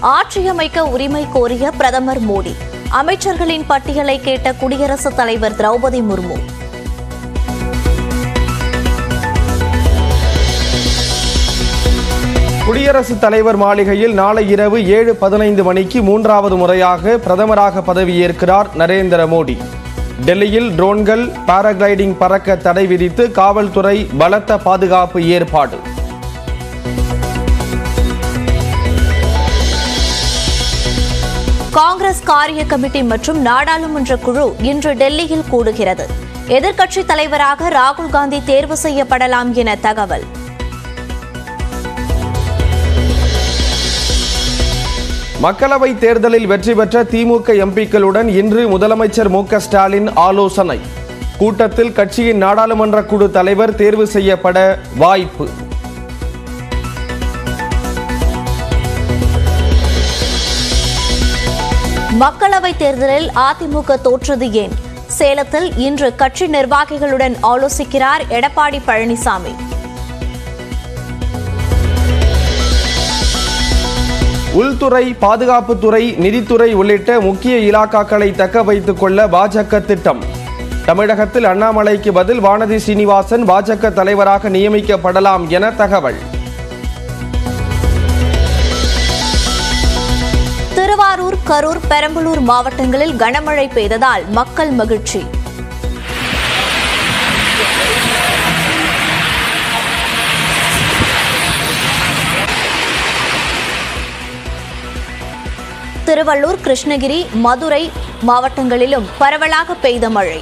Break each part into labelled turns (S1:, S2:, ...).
S1: ஆட்சியமைக்க உரிமை கோரிய பிரதமர் மோடி. அமைச்சர்களின் பட்டியலை கேட்ட குடியரசுத் தலைவர் திரௌபதி முர்மு.
S2: குடியரசுத் தலைவர் மாளிகையில் நாளை இரவு 7:15 மணிக்கு 3வது முறையாக பிரதமராக பதவியேற்கிறார் நரேந்திர மோடி. டெல்லியில் ட்ரோன்கள் பாராகிளைடிங் பறக்க தடை விதித்து காவல்துறை பலத்த பாதுகாப்பு ஏற்பாடு.
S1: காங்கிரஸ் காரிய கமிட்டி மற்றும் நாடாளுமன்ற குழு இன்று டெல்லியில் கூடுகிறது. எதிர்க்கட்சித் தலைவராக ராகுல் காந்தி தேர்வு செய்யப்படலாம் என தகவல்.
S2: மக்களவைத் தேர்தலில் வெற்றி பெற்ற திமுக எம்பிக்களுடன் இன்று முதலமைச்சர் மு.க. ஸ்டாலின் ஆலோசனை. கூட்டத்தில் கட்சியின் நாடாளுமன்ற குழு தலைவர் தேர்வு செய்யப்பட வாய்ப்பு.
S1: மக்களவைத் தேர்தலில் அதிமுக தோற்றது ஏன்? சேலத்தில் இன்று கட்சி நிர்வாகிகளுடன் ஆலோசிக்கிறார் எடப்பாடி பழனிசாமி.
S2: உள்துறை, பாதுகாப்புத்துறை, நிதித்துறை உள்ளிட்ட முக்கிய இலாக்காக்களை தக்க வைத்துக் கொள்ள பாஜக திட்டம். தமிழகத்தில் அண்ணாமலைக்கு பதில் வானதி சீனிவாசன் பாஜக தலைவராக நியமிக்கப்படலாம் என தகவல்.
S1: திருவாரூர், கரூர், பெரம்பலூர் மாவட்டங்களில் கனமழை பெய்ததால் மக்கள் மகிழ்ச்சி. திருவள்ளூர், கிருஷ்ணகிரி, மதுரை மாவட்டங்களிலும் பரவலாக பெய்த மழை.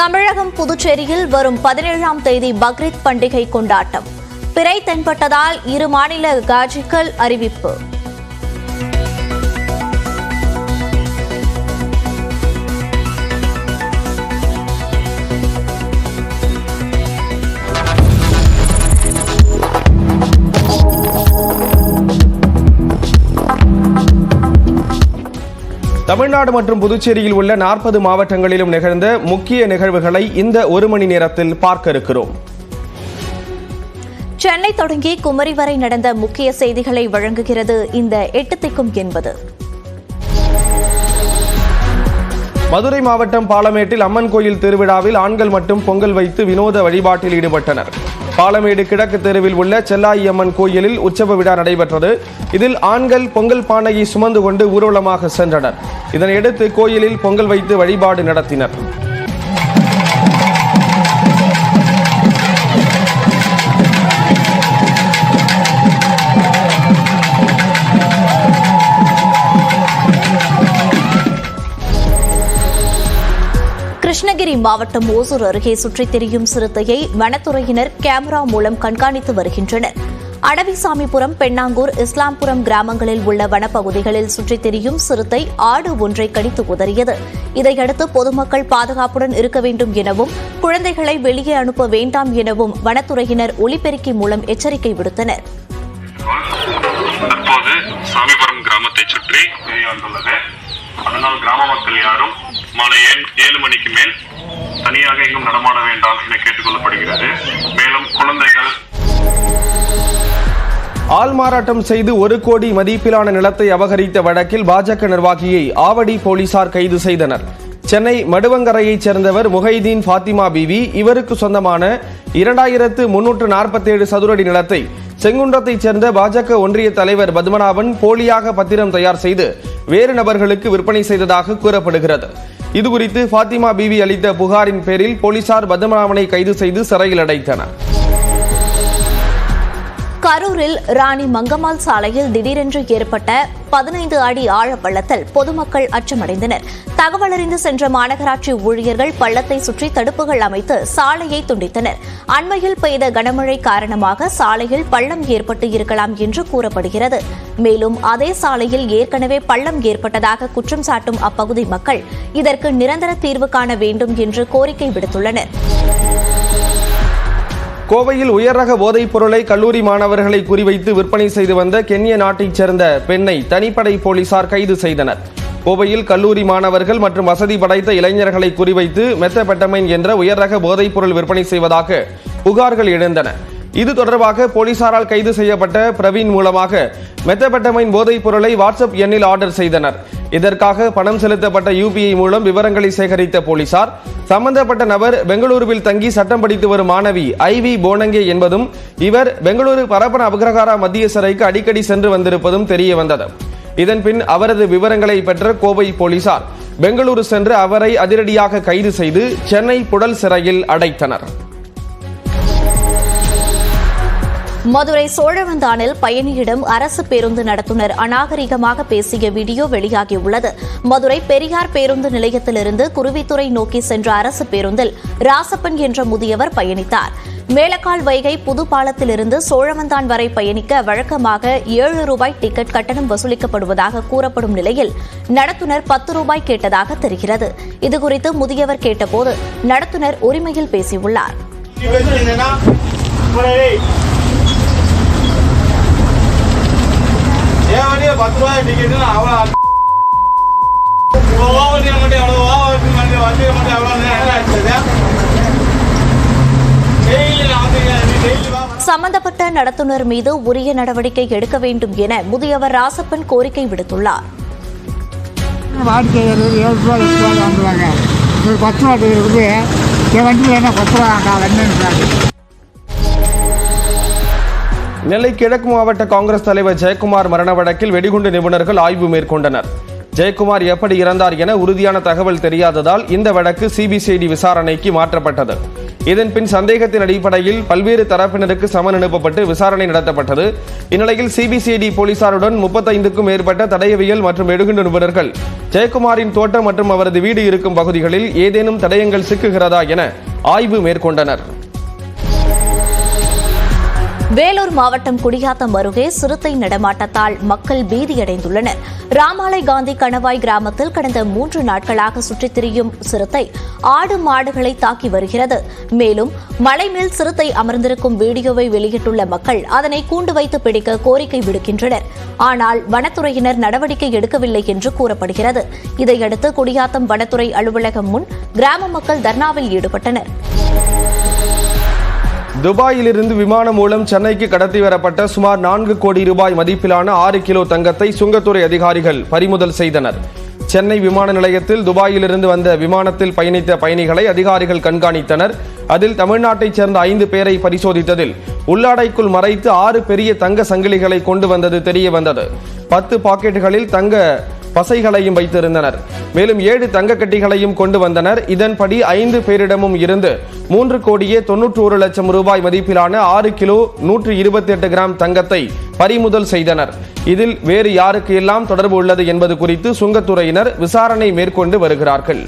S1: தமிழகம், புதுச்சேரியில் வரும் 17ஆம் தேதி பக்ரீத் பண்டிகை கொண்டாட்டம். பிறை தென்பட்டதால் இரு மாநில காஜிக்கள் அறிவிப்பு.
S2: தமிழ்நாடு மற்றும் புதுச்சேரியில் உள்ள 40 மாவட்டங்களிலும் நிகழ்ந்த முக்கிய நிகழ்வுகளை இந்த ஒரு மணி நேரத்தில் பார்க்க இருக்கிறோம்.
S1: சென்னை தொடங்கி குமரி வரை நடந்த முக்கிய செய்திகளை வழங்குகிறது இந்த 8 திக்கும் என்பது.
S2: மதுரை மாவட்டம் பாலமேட்டில் அம்மன் கோயில் திருவிழாவில் ஆண்கள் மட்டும் பொங்கல் வைத்து வினோத வழிபாட்டில் ஈடுபட்டனர். பாலமேடு கிழக்கு தெருவில் உள்ள செல்லாயி அம்மன் கோயிலில் உற்சவ விழா நடைபெற்றது. இதில் ஆண்கள் பொங்கல் பானையை சுமந்து கொண்டு ஊர்வலமாக சென்றனர். இதனையடுத்து கோயிலில் பொங்கல் வைத்து வழிபாடு நடத்தினர்.
S1: கிருஷ்ணகிரி மாவட்டம் ஓசூர் அருகே சுற்றித் திரியும் சிறுத்தையை வனத்துறையினர் கேமரா மூலம் கண்காணித்து வருகின்றனர். அடவிசாமிபுரம், பெண்ணாங்கூர், இஸ்லாம்புரம் கிராமங்களில் உள்ள வனப்பகுதிகளில் சுற்றித் திரியும் சிறுத்தை ஆடு ஒன்றை கடித்து உதறியது. இதையடுத்து பொதுமக்கள் பாதுகாப்புடன் இருக்க வேண்டும் எனவும் குழந்தைகளை வெளியே அனுப்ப வேண்டாம் எனவும் வனத்துறையினர் ஒலிபெருக்கி மூலம் எச்சரிக்கை விடுத்தனர்.
S3: தற்போது சாமிபுரம் கிராமத்தை சுற்றி வந்துள்ளது. அதனால் கிராம மக்கள் யாரும் மாலை 7 மணிக்கு மேல் தனியாக எங்கும் நடமாட வேண்டாம் என கேட்டுக் கொள்ளப்படுகிறது. மேலும் குழந்தைகள்
S2: ஆள்மாறாட்டம் செய்து 1 கோடி மதிப்பிலான நிலத்தை அபகரித்த வழக்கில் பாஜக நிர்வாகியை ஆவடி போலீசார் கைது செய்தனர். சென்னை மடுவங்கரையைச் சேர்ந்தவர் முஹைதீன் ஃபாத்திமா பீவி. இவருக்கு சொந்தமான 2347 சதுரடி நிலத்தை செங்குன்றத்தைச் சேர்ந்த பாஜக ஒன்றிய தலைவர் பத்மநாபன் போலியாக பத்திரம் தயார் செய்து வேறு நபர்களுக்கு விற்பனை செய்ததாக கூறப்படுகிறது. இதுகுறித்து ஃபாத்திமா பீவி அளித்த புகாரின் பேரில் போலீசார் பத்மநாபனை கைது செய்து சிறையில் அடைத்தனர்.
S1: கரூரில் ராணி மங்கம்மாள் சாலையில் திடீரென்று ஏற்பட்ட 15 அடி ஆழ பள்ளத்தில் பொதுமக்கள் அச்சமடைந்தனர். தகவலறிந்து சென்ற மாநகராட்சி ஊழியர்கள் பள்ளத்தை சுற்றி தடுப்புகள் அமைத்து சாலையை துண்டித்தனர். அண்மையில் பெய்த கனமழை காரணமாக சாலையில் பள்ளம் ஏற்பட்டு இருக்கலாம் என்று கூறப்படுகிறது. மேலும் அதே சாலையில் ஏற்கனவே பள்ளம் ஏற்பட்டதாக குற்றம் சாட்டும் அப்பகுதி மக்கள் இதற்கு நிரந்தர தீர்வு காண வேண்டும் என்று கோரிக்கை விடுத்துள்ளனர்.
S2: கோவையில் உயர்ரக போதைப் பொருளை கல்லூரி மாணவர்களை குறிவைத்து விற்பனை செய்து வந்த கென்ய நாட்டைச் சேர்ந்த பெண்ணை தனிப்படை போலீசார் கைது செய்தனர். கோவையில் கல்லூரி மாணவர்கள் மற்றும் வசதி படைத்த இளைஞர்களை குறிவைத்து மெத்தபெட்டமைன் என்ற உயர்ரக போதைப்பொருள் விற்பனை செய்வதாக புகார்கள் எழுந்தன. இது தொடர்பாக போலீசாரால் கைது செய்யப்பட்ட பிரவீன் மூலமாக மெத்தபெட்டமைன் போதைப் பொருளை வாட்ஸ்அப் எண்ணில் ஆர்டர் செய்தனர். இதற்காக பணம் செலுத்தப்பட்ட UPI மூலம் விவரங்களை சேகரித்த போலீசார் சம்பந்தப்பட்ட நபர் பெங்களூருவில் தங்கி சட்டம் படித்து வரும் மாணவி IV போனங்கே என்பதும் இவர் பெங்களூரு பரப்பன அபகிரகாரா மத்திய சிறைக்கு அடிக்கடி சென்று வந்திருப்பதும் தெரிய வந்தது. இதன் பின் அவரது விவரங்களை பெற்ற கோவை போலீசார் பெங்களூரு சென்று அவரை அதிரடியாக கைது செய்து சென்னை புழல் சிறையில் அடைத்தனர்.
S1: மதுரை சோழவந்தானில் பயணியிடம் அரசு பேருந்து நடத்துனர் அநாகரிகமாக பேசிய வீடியோ வெளியாகியுள்ளது. மதுரை பெரியார் பேருந்து நிலையத்திலிருந்து குருவித்துறை நோக்கி சென்ற அரசு பேருந்தில் ராசப்பன் என்ற முதியவர் பயணித்தார். மேலக்கால் வைகை புது பாலத்திலிருந்து சோழவந்தான் வரை பயணிக்க வழக்கமாக 7 ரூபாய் டிக்கெட் கட்டணம் வசூலிக்கப்படுவதாக கூறப்படும் நிலையில் நடத்துனர் 10 ரூபாய் கேட்டதாக தெரிகிறது. இதுகுறித்து முதியவர் கேட்டபோது நடத்துனர் உரிமையில் பேசியுள்ளார். சம்பந்தப்பட்ட நடத்துனர் மீது உரிய நடவடிக்கை எடுக்க வேண்டும் என முதியவர் ராசப்பன் கோரிக்கை விடுத்துள்ளார்.
S2: நெல்லை கிழக்கு மாவட்ட காங்கிரஸ் தலைவர் ஜெயக்குமார் மரண வழக்கில் வெடிகுண்டு நிபுணர்கள் ஆய்வு மேற்கொண்டனர். ஜெயக்குமார் எப்படி இறந்தார் என உறுதியான தகவல் தெரியாததால் இந்த வழக்கு CBCID விசாரணைக்கு மாற்றப்பட்டது. இதன் பின் சந்தேகத்தின் அடிப்படையில் பல்வேறு தரப்பினருக்கு சமன் அனுப்பப்பட்டு விசாரணை நடத்தப்பட்டது. இந்நிலையில் CBCID போலீசாருடன் 35க்கும் மேற்பட்ட தடயவியல் மற்றும் வெடிகுண்டு நிபுணர்கள் ஜெயக்குமாரின் தோட்டம் மற்றும் அவரது வீடு இருக்கும் பகுதிகளில் ஏதேனும் தடயங்கள் சிக்குகிறதா என ஆய்வு மேற்கொண்டனர்.
S1: வேலூர் மாவட்டம் குடியாத்தம் அருகே சிறுத்தை நடமாட்டத்தால் மக்கள் பீதியடைந்துள்ளனர். ராமாலை காந்தி கணவாய் கிராமத்தில் கடந்த 3 நாட்களாக சுற்றித் திரியும் சிறுத்தை ஆடு மாடுகளை தாக்கி வருகிறது. மேலும் மலை மேல் சிறுத்தை அமர்ந்திருக்கும் வீடியோவை வெளியிட்டுள்ள மக்கள் அதனை கூண்டு வைத்து பிடிக்க கோரிக்கை விடுக்கின்றனர். ஆனால் வனத்துறையினர் நடவடிக்கை எடுக்கவில்லை என்று கூறப்படுகிறது. இதையடுத்து குடியாத்தம் வனத்துறை அலுவலகம் முன் கிராம மக்கள் தர்ணாவில் ஈடுபட்டனர்.
S2: துபாயிலிருந்து விமானம் மூலம் சென்னைக்கு கடத்தி வரப்பட்ட சுமார் 4 கோடி ரூபாய் மதிப்பிலான 6 கிலோ தங்கத்தை சுங்கத்துறை அதிகாரிகள் பறிமுதல் செய்தனர். சென்னை விமான நிலையத்தில் துபாயிலிருந்து வந்த விமானத்தில் பயணித்த பயணிகளை அதிகாரிகள் கண்காணித்தனர். அதில் தமிழ்நாட்டைச் சேர்ந்த 5 பேரை பரிசோதித்ததில் உள்ளாடைக்குள் மறைத்து 6 பெரிய தங்க சங்கிலிகளை கொண்டு வந்தது தெரிய வந்தது. 10 பாக்கெட்டுகளில் தங்க பசைகளையும் வைத்திருந்தனர். மேலும் 7 தங்க கட்டிகளையும் கொண்டு வந்தனர். இதன்படி 5 பேரிடமும் இருந்து 3 கோடியே 91 லட்சம் ரூபாய் மதிப்பிலான 6 கிலோ 128 கிராம் தங்கத்தை பறிமுதல் செய்தனர். இதில் வேறு யாருக்கு எல்லாம் தொடர்பு உள்ளது என்பது குறித்து சுங்கத்துறையினர் விசாரணை மேற்கொண்டு வருகிறார்கள்.